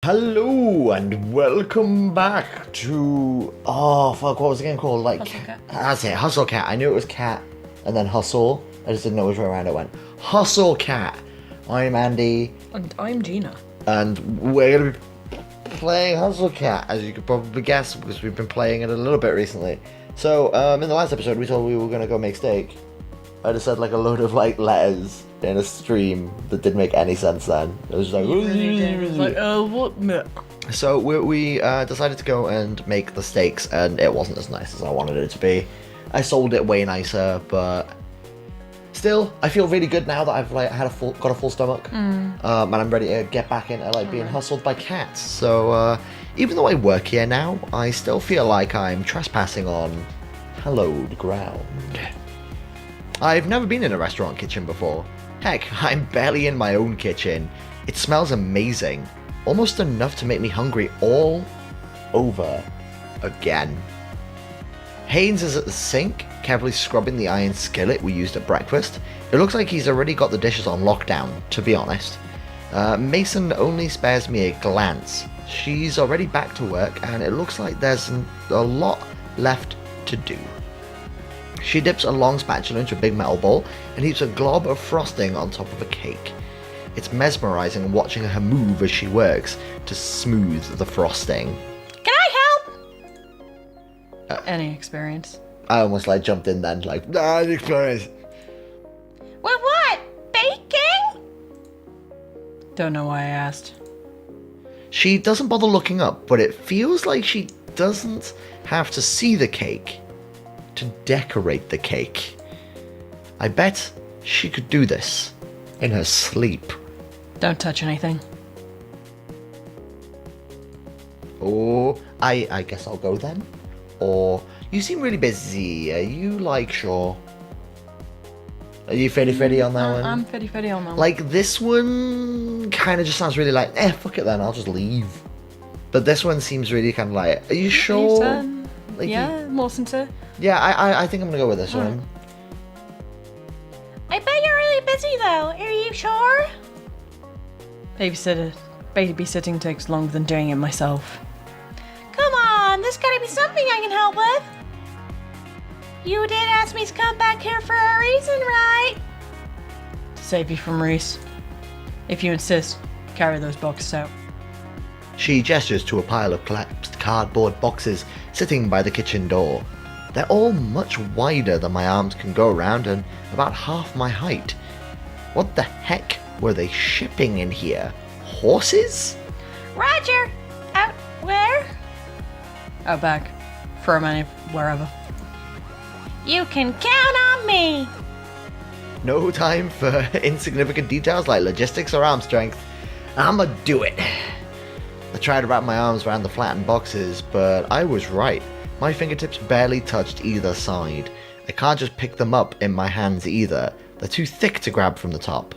Hello and welcome back to what was the game called? Hustle Cat. That's it, Hustle Cat. I knew it was Cat and then Hustle. I just didn't know which way around it went. Hustle Cat. I'm Andy. And I'm Gina. And we're gonna be playing Hustle Cat, as you could probably guess, because we've been playing it a little bit recently. So, in the last episode we told we were gonna go make steak. I just said like a load of like letters in a stream that didn't make any sense then. It was just like, It was like, what? So we decided to go and make the steaks, and it wasn't as nice as I wanted it to be. I sold it way nicer, but still, I feel really good now that I've like got a full stomach, and I'm ready to get back into like being hustled by cats. So even though I work here now, I still feel like I'm trespassing on hallowed ground. I've never been in a restaurant kitchen before. Heck, I'm barely in my own kitchen. It smells amazing. Almost enough to make me hungry all over again. Haynes is at the sink, carefully scrubbing the iron skillet we used at breakfast. It looks like he's already got the dishes on lockdown, to be honest. Mason only spares me a glance. She's already back to work, and it looks like there's a lot left to do. She dips a long spatula into a big metal bowl and heaps a glob of frosting on top of a cake. It's mesmerizing watching her move as she works to smooth the frosting. Can I help? Any experience? I almost like jumped in then, like, experience. With what? Baking? Don't know why I asked. She doesn't bother looking up, but it feels like she doesn't have to see the cake to decorate the cake. I bet she could do this in her sleep. Don't touch anything. Oh, I guess I'll go then. Or, you seem really busy. Are you like sure? Are you fetty on that one? I'm fetty on that one. Like this one kind of just sounds really like, fuck it then, I'll just leave. But this one seems really kind of like, are you sure? Like yeah, more sincere. Yeah, I think I'm gonna go with this one. I bet you're really busy though. Are you sure? Babysitting takes longer than doing it myself. Come on, there's gotta be something I can help with. You did ask me to come back here for a reason, right? To save you from Reese. If you insist, carry those boxes out. She gestures to a pile of collapsed cardboard boxes sitting by the kitchen door. They're all much wider than my arms can go around and about half my height. What the heck were they shipping in here? Horses? Roger! Out where? Out back. For a minute, wherever. You can count on me! No time for insignificant details like logistics or arm strength. I'ma do it. I tried to wrap my arms around the flattened boxes, but I was right. My fingertips barely touched either side. I can't just pick them up in my hands either. They're too thick to grab from the top.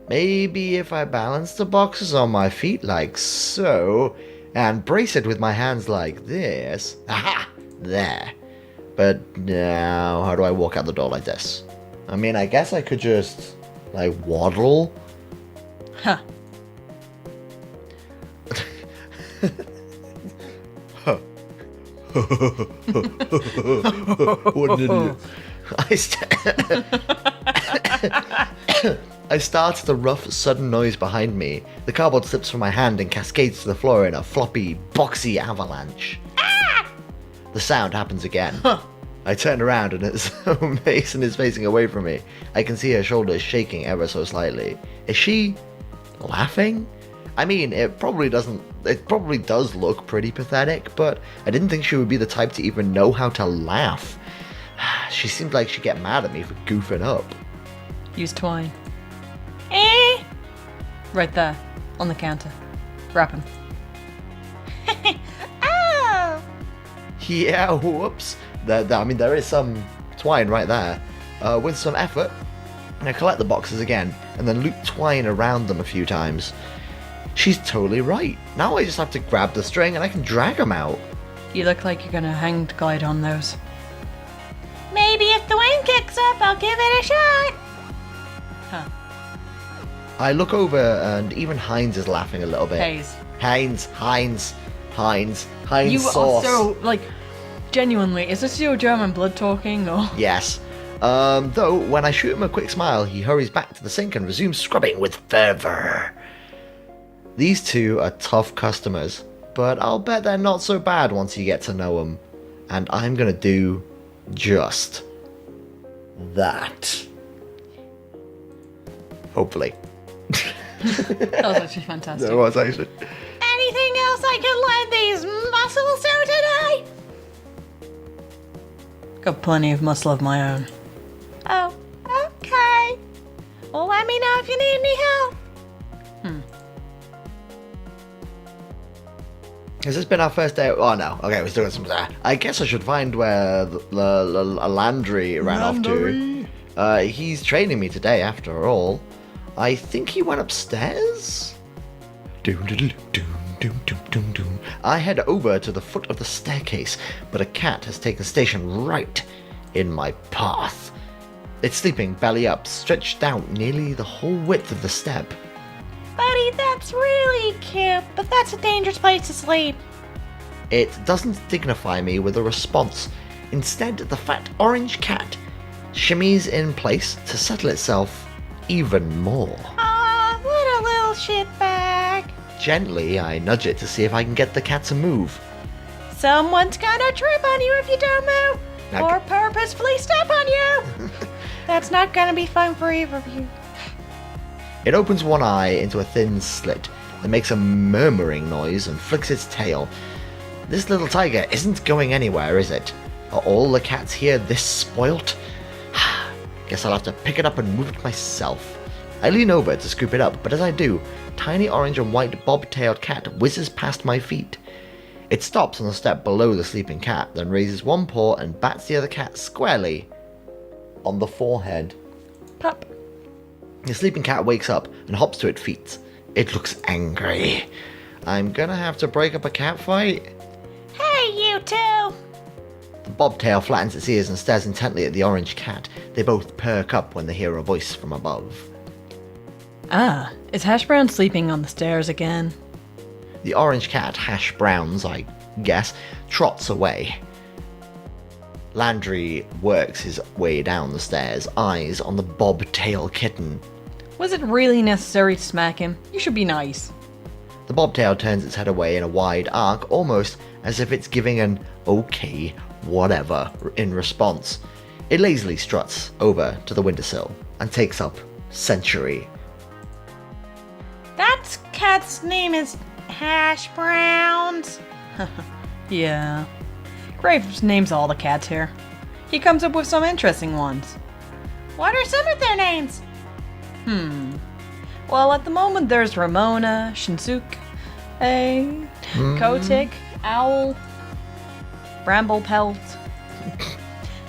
Maybe if I balance the boxes on my feet like so, and brace it with my hands like this. Aha! There. But now, how do I walk out the door like this? I mean, I guess I could just, like, waddle. Huh. What an idiot. I start the rough, sudden noise behind me. The cardboard slips from my hand and cascades to the floor in a floppy, boxy avalanche. Ah! The sound happens again. Huh. I turn around and as Mason is facing away from me, I can see her shoulders shaking ever so slightly. Is she laughing? I mean, it probably does look pretty pathetic, but I didn't think she would be the type to even know how to laugh. She seemed like she'd get mad at me for goofing up. Use twine. Right there, on the counter. Wrap him. Oh! Yeah, whoops. There is some twine right there. With some effort, I collect the boxes again, and then loop twine around them a few times. She's totally right. Now I just have to grab the string and I can drag them out. You look like you're gonna hang glide on those. Maybe if the wind kicks up, I'll give it a shot. Huh. I look over and even Heinz is laughing a little bit. Hayes. Heinz You sauce. are so, like, genuinely, is this your German blood talking, or? Yes. Though, when I shoot him a quick smile, he hurries back to the sink and resumes scrubbing with fervor. These two are tough customers, but I'll bet they're not so bad once you get to know them. And I'm gonna do just that. Hopefully. That was actually fantastic. That was actually. Anything else I can lend these muscles to today? Got plenty of muscle of my own. Oh, okay. Well, let me know if you need any help. Has this been our first day? Oh no. Okay, we're still got some. I guess I should find where Landry ran off to. He's training me today, after all. I think he went upstairs. I head over to the foot of the staircase, but a cat has taken station right in my path. It's sleeping belly up, stretched out nearly the whole width of the step. Buddy, that's really cute, but that's a dangerous place to sleep. It doesn't dignify me with a response. Instead, the fat orange cat shimmies in place to settle itself even more. Aw, what a little shitbag. Gently, I nudge it to see if I can get the cat to move. Someone's gonna trip on you if you don't move, or purposefully step on you. That's not gonna be fun for either of you. It opens one eye into a thin slit that makes a murmuring noise and flicks its tail. This little tiger isn't going anywhere, is it? Are all the cats here this spoilt? Guess I'll have to pick it up and move it myself. I lean over to scoop it up, but as I do, tiny orange and white bob-tailed cat whizzes past my feet. It stops on the step below the sleeping cat, then raises one paw and bats the other cat squarely on the forehead. Pup. The sleeping cat wakes up and hops to its feet. It looks angry. I'm gonna have to break up a cat fight. Hey, you two! The bobtail flattens its ears and stares intently at the orange cat. They both perk up when they hear a voice from above. Ah, is Hash Brown sleeping on the stairs again? The orange cat, Hash Browns, I guess, trots away. Landry works his way down the stairs, eyes on the bobtail kitten. Was it really necessary to smack him? You should be nice. The bobtail turns its head away in a wide arc, almost as if it's giving an okay, whatever in response. It lazily struts over to the windowsill and takes up Century. That cat's name is Hash Browns. Yeah. Graves names all the cats here. He comes up with some interesting ones. What are some of their names? Well, at the moment there's Ramona, Shinsuke, Kotick, Owl, Bramblepelt.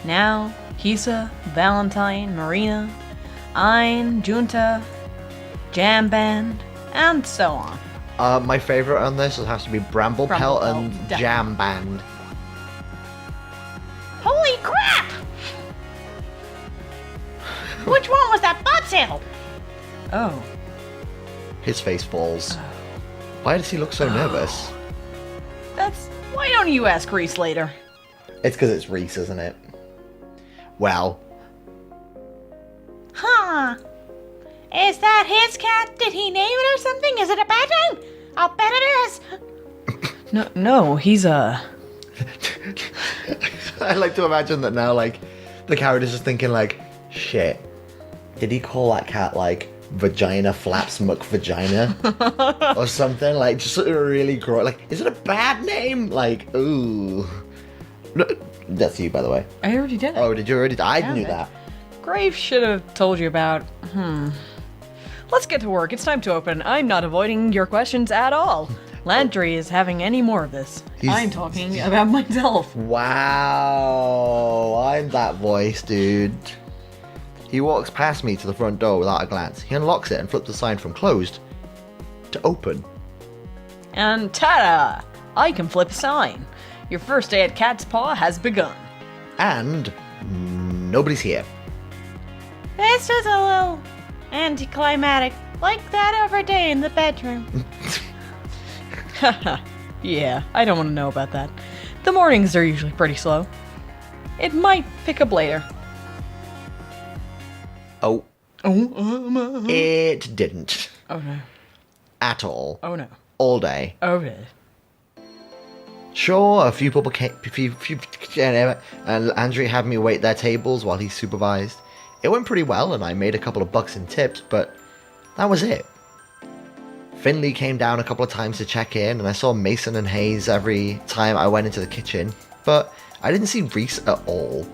Now, Hisa, Valentine, Marina, Ein, Junta, Jam Band, and so on. My favourite on this has to be Bramblepelt and definitely. Jam Band. Holy crap! Which one was that bobtail? Oh. His face falls. Why does he look so nervous? That's... Why don't you ask Reese later? It's because it's Reese, isn't it? Well. Huh. Is that his cat? Did he name it or something? Is it a bad name? I'll bet it is. No, he's a... I like to imagine that now, like, the character's just thinking, like, shit, did he call that cat, like, Vagina Flaps McVagina? Or something? Like, just really gross. Like, is it a bad name? Like, ooh. No, that's you, by the way. I already did it. Oh, did you already? I knew it. that. Graves should have told you about... Let's get to work. It's time to open. I'm not avoiding your questions at all. Landry is having any more of this. I'm talking about myself. Wow, I'm that voice, dude. He walks past me to the front door without a glance. He unlocks it and flips the sign from closed to open. And ta-da! I can flip a sign. Your first day at Cat's Paw has begun. And nobody's here. This was a little anticlimactic, Like that every day in the bedroom. Haha. Yeah, I don't want to know about that. The mornings are usually pretty slow. It might pick up later. Oh. It didn't. Oh no. At all. Oh no. All day. Oh no. Sure, a few people came, and Andrew had me wait their tables while he supervised. It went pretty well, and I made a couple of bucks in tips, but that was it. Finley came down a couple of times to check in, and I saw Mason and Hayes every time I went into the kitchen, but I didn't see Reese at all.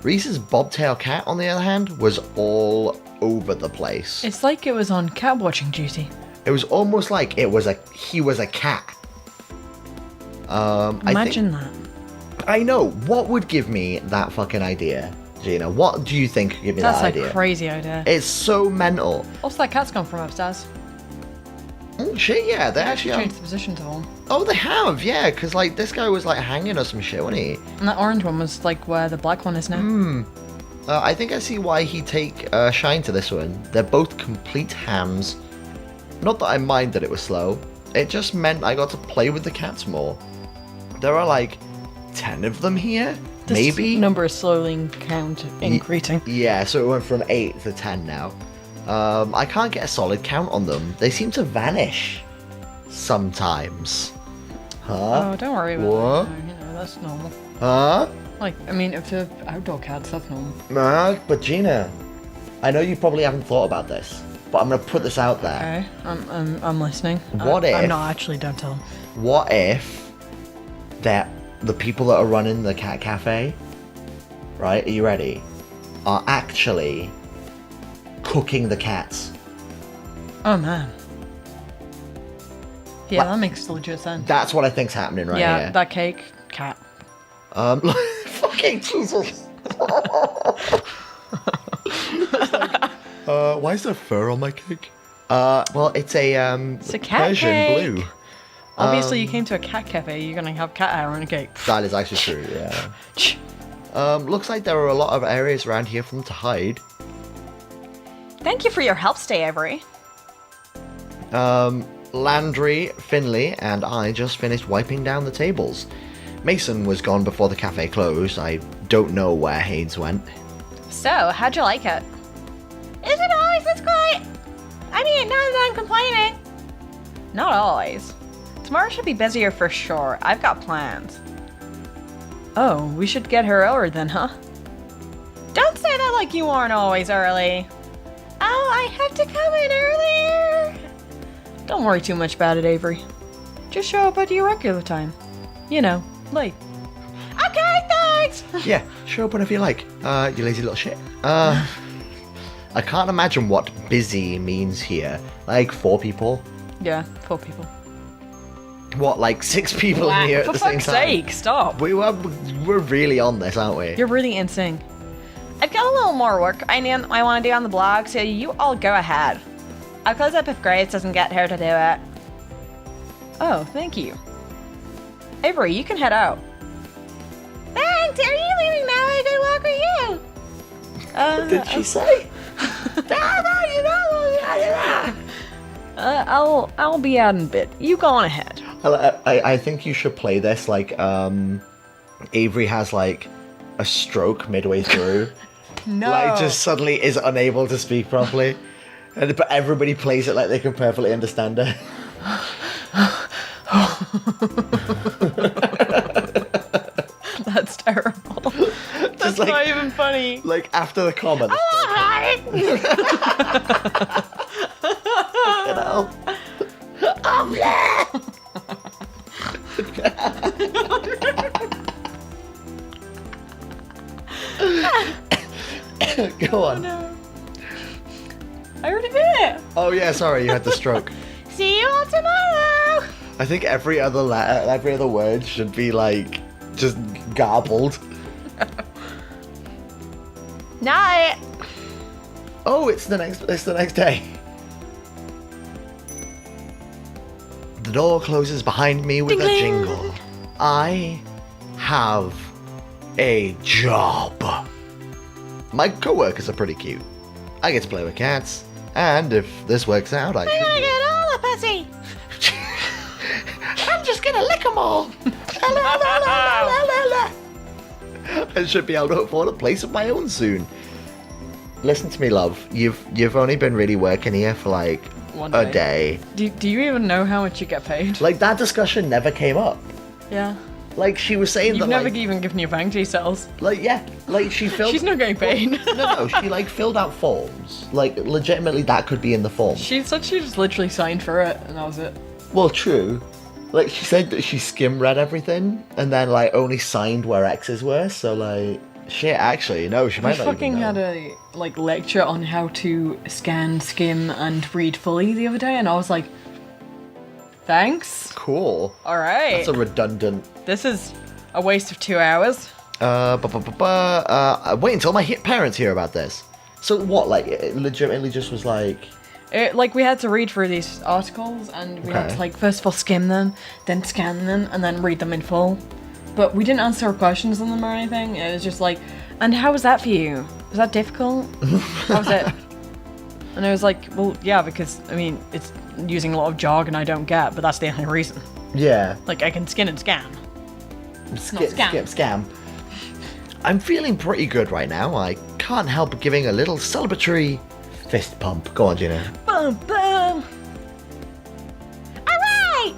Reese's bobtail cat, on the other hand, was all over the place. It's like it was on cat watching duty. It was almost like he was a cat. Imagine that. I know. What would give me that fucking idea, Gina? What do you think would give me that idea? That's a crazy idea. It's so mental. Also, that cat's come from upstairs. Oh shit, yeah, they actually changed the position to one. Oh, they have, yeah, because like this guy was like hanging or some shit, wasn't he? And that orange one was like where the black one is now. I think I see why he'd take Shine to this one. They're both complete hams. Not that I mind that it was slow. It just meant I got to play with the cats more. There are like 10 of them here, maybe? This number is slowly increasing. Yeah, so it went from 8 to 10 now. I can't get a solid count on them. They seem to vanish sometimes. Huh? Oh, don't worry about what? that. No, you know, that's normal. Huh? Like, I mean, if they're outdoor cats, that's normal. But Gina, I know you probably haven't thought about this, but I'm gonna put this out there. Okay, I'm listening. What if? I'm not actually. Don't tell them. What if that the people that are running the cat cafe, right? Are you ready? Are actually cooking the cats. Oh man. Yeah, that makes legit sense. That's what I think's happening right here. Yeah, that cake, cat. Fucking Jesus. Why is there fur on my cake? Well, it's a cat Persian cake. blue. Obviously, you came to a cat cafe. You're gonna have cat hair on a cake. That is actually true. Yeah. Looks like there are a lot of areas around here for them to hide. Thank you for your help, Stay Avery. Landry, Finley, and I just finished wiping down the tables. Mason was gone before the cafe closed. I don't know where Hayes went. So, how'd you like it? Is it always this quiet? I mean, not that I'm complaining. Not always. Tomorrow should be busier for sure. I've got plans. Oh, we should get her earlier then, huh? Don't say that like you aren't always early. Oh, I have to come in earlier. Don't worry too much about it, Avery. Just show up at your regular time. You know, late. Okay, thanks! Yeah, show up whenever you like. You lazy little shit. I can't imagine what busy means here. Like 4 people? Yeah, 4 people. What, like 6 people in here at For the same fuck's time? sake, stop. We're really on this, aren't we? You're really insane. I've got a little more work I want to do on the blog, so you all go ahead. I'll close up if Grace doesn't get here to do it. Oh, thank you. Avery, you can head out. Thanks! Are you leaving now? A good walk with you. What did she say? I'll be out in a bit. You go on ahead. I think you should play this like Avery has like a stroke midway through. No. Like just suddenly is unable to speak properly. But everybody plays it like they can perfectly understand her. That's terrible. That's like, not even funny. Like after the comment. You know? Go on. Oh, no. I already did it. Oh yeah, sorry, you had the stroke. See you all tomorrow. I think every other letter, every other word should be like just garbled. Night. Oh, it's the next day. The door closes behind me with Ding, a ding. jingle. I have a job. My co-workers are pretty cute. I get to play with cats, And if this works out, I'm gonna get all the pussy. I'm just gonna lick them all. I should be able to afford a place of my own soon. Listen to me, love. You've only been really working here for like a day. Do you even know how much you get paid? Like, that discussion never came up. Yeah. Like, she was saying You've that, never like, even given your bank details. like, yeah, like, she filled... She's not getting paid. No, she, like, filled out forms. Like, legitimately, that could be in the form. She said she just literally signed for it, and that was it. Well, true. Like, she said that she skim-read everything, and then, like, only signed where X's were, so, like... Shit, actually, no, she might not fucking even know. had a, like, lecture on how to scan, skim, and read fully the other day, and I was like... Thanks. Cool. Alright. That's a redundant... This is a waste of 2 hours. Wait until my parents hear about this. So what, like, it legitimately just was like... Like, we had to read through these articles, and we had to, like, first of all skim them, then scan them, and then read them in full. But we didn't answer questions on them or anything. It was just like, and how was that for you? Was that difficult? How was it? And I was like, well, yeah, because, I mean, it's using a lot of jargon I don't get, but that's the only reason. Yeah. Like, I can skin and scan. Scam. I'm feeling pretty good right now. I can't help giving a little celebratory fist pump. Go on, Gina. Boom, boom. Alright!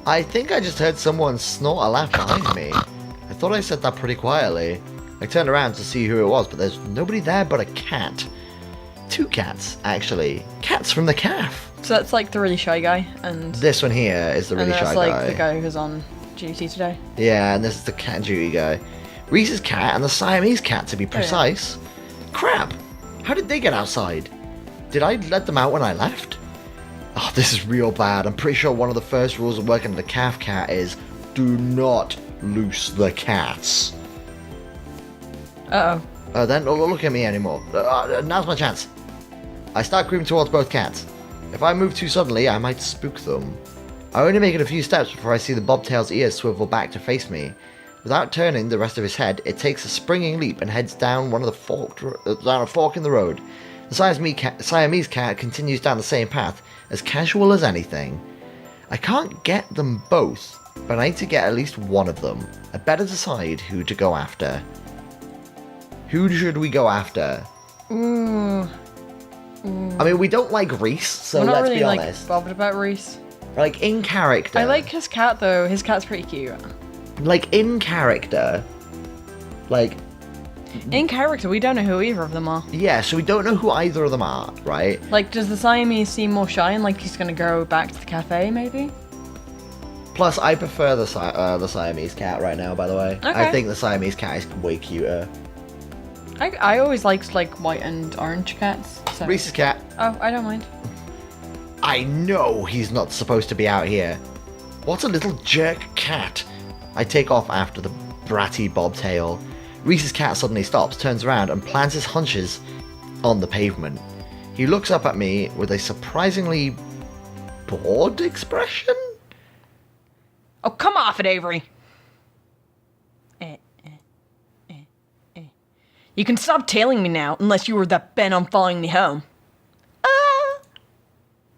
I think I just heard someone snort a laugh behind me. I thought I said that pretty quietly. I turned around to see who it was, but there's nobody there but a cat. 2 cats, actually. Cats from the calf. So that's like the really shy guy, and This one here is the really shy that's like guy. the guy who's on duty today. Yeah, and this is the cat duty guy. Reese's cat and the Siamese cat, to be precise. Crap! How did they get outside? Did I let them out when I left? Oh, this is real bad. I'm pretty sure one of the first rules of working at the calf cat is do not loose the cats. Uh-oh. Then don't look at me anymore. Now's my chance. I start creeping towards both cats. If I move too suddenly, I might spook them. I only make it a few steps before I see the bobtail's ears swivel back to face me. Without turning the rest of his head, it takes a springing leap and heads down down a fork in the road. The Siamese cat continues down the same path, as casual as anything. I can't get them both, but I need to get at least one of them. I better decide who to go after. Who should we go after? I mean, we don't like Reese, so We're not let's really, be honest. like, bothered about Reese. Like, in character. I like his cat, though. His cat's pretty cute. Like, in character. Like, In character, we don't know who either of them are. yeah, so we don't know who either of them are, right? Like, does the Siamese seem more shy and like he's gonna go back to the cafe, maybe? Plus, I prefer the Siamese cat right now, by the way. Okay. I think the Siamese cat is way cuter. I always liked, like, white and orange cats. So. Reese's cat. Oh, I don't mind. I know he's not supposed to be out here. What a little jerk cat. I take off after the bratty bobtail. Reese's cat suddenly stops, turns around, and plants his hunches on the pavement. He looks up at me with a surprisingly bored expression. Oh, come off it, Avery. You can stop tailing me now, unless you were that bent on following me home.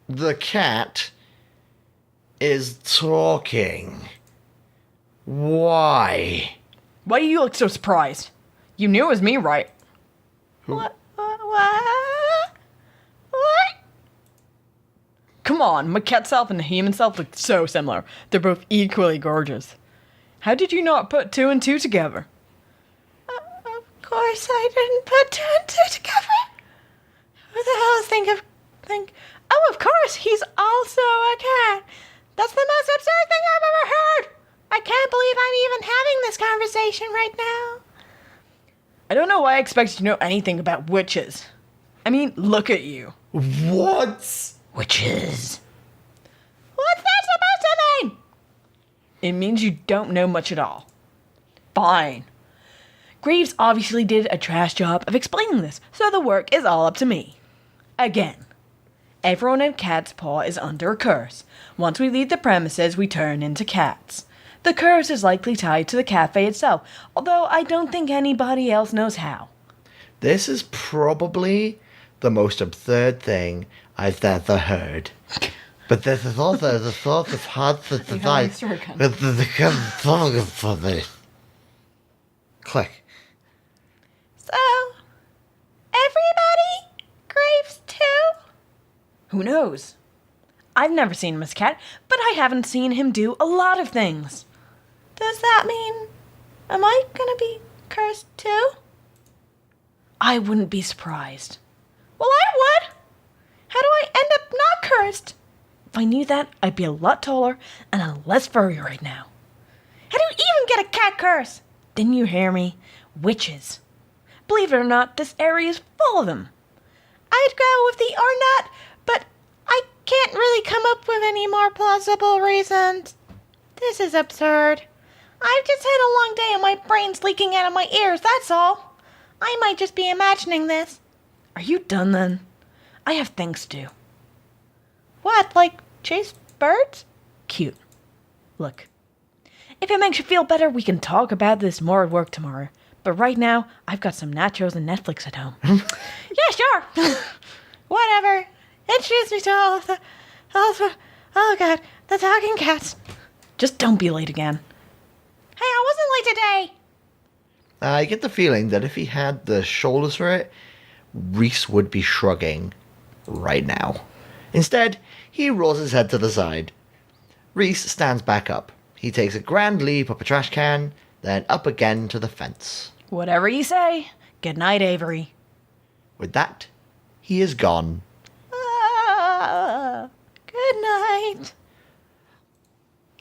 The cat is talking. Why? Why do you look so surprised? You knew it was me, right? What? Come on, my cat self and the human self look so similar. They're both equally gorgeous. How did you not put 2 and 2 together? Of course I didn't put 2 and 2 together. Who the hell think? Oh, of course, he's also a cat. That's the most absurd thing I've ever heard. I can't believe I'm even having this conversation right now. I don't know why I expected you to know anything about witches. I mean, look at you. What? Witches. What's that supposed to mean? It means you don't know much at all. Fine. Graves obviously did a trash job of explaining this, so the work is all up to me. Again. Everyone in Cat's Paw is under a curse. Once we leave the premises, we turn into cats. The curse is likely tied to the cafe itself, although I don't think anybody else knows how. This is probably the most absurd thing I've ever heard. But this is also the source of hard to decide. Click. So, everybody graves too? Who knows? I've never seen Miss Cat, but I haven't seen him do a lot of things. Does that mean, am I gonna be cursed too? I wouldn't be surprised. Well, I would! How do I end up not cursed? If I knew that, I'd be a lot taller and a less furry right now. How do you even get a cat curse? Didn't you hear me? Witches. Believe it or not, this area is full of them. I'd go with the or not, but I can't really come up with any more plausible reasons. This is absurd. I've just had a long day and my brain's leaking out of my ears, that's all. I might just be imagining this. Are you done then? I have things to do. What, like chase birds? Cute. Look, if it makes you feel better, we can talk about this more at work tomorrow. But right now, I've got some nachos and Netflix at home. Yeah, sure. Whatever. Introduce me to all the, oh God, the talking cats. Just don't be late again. Hey, I wasn't late today. I get the feeling that if he had the shoulders for it, Reese would be shrugging right now. Instead, he rolls his head to the side. Reese stands back up. He takes a grand leap up a trash can, then up again to the fence. Whatever you say. Good night, Avery. With that, he is gone. Good night.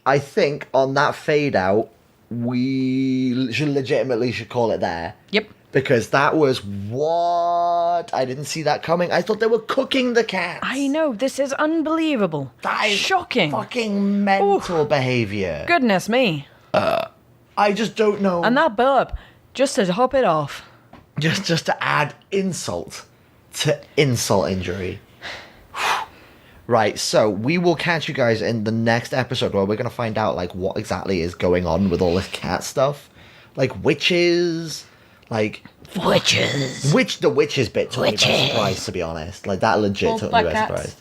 I think on that fade out, we should call it there. Yep. Because that was what? I didn't see that coming. I thought they were cooking the cats. I know, this is unbelievable. That is shocking. Fucking mental behavior. Goodness me. I just don't know. And that burp, just to top it off. Just to add insult to insult injury. Right, so we will catch you guys in the next episode where we're going to find out, like, what exactly is going on with all this cat stuff. Like, witches, like... Witches. The witches bit took me by surprise, to be honest. Like, that legit took me by surprise.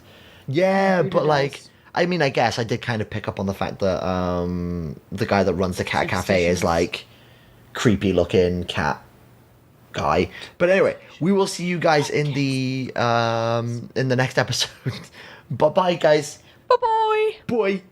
Yeah, but, like, I mean, I guess I did kind of pick up on the fact that the guy that runs the cat cafe is, like, creepy-looking cat guy. But anyway, we will see you guys in the next episode. Bye-bye, guys. Bye-bye. Bye.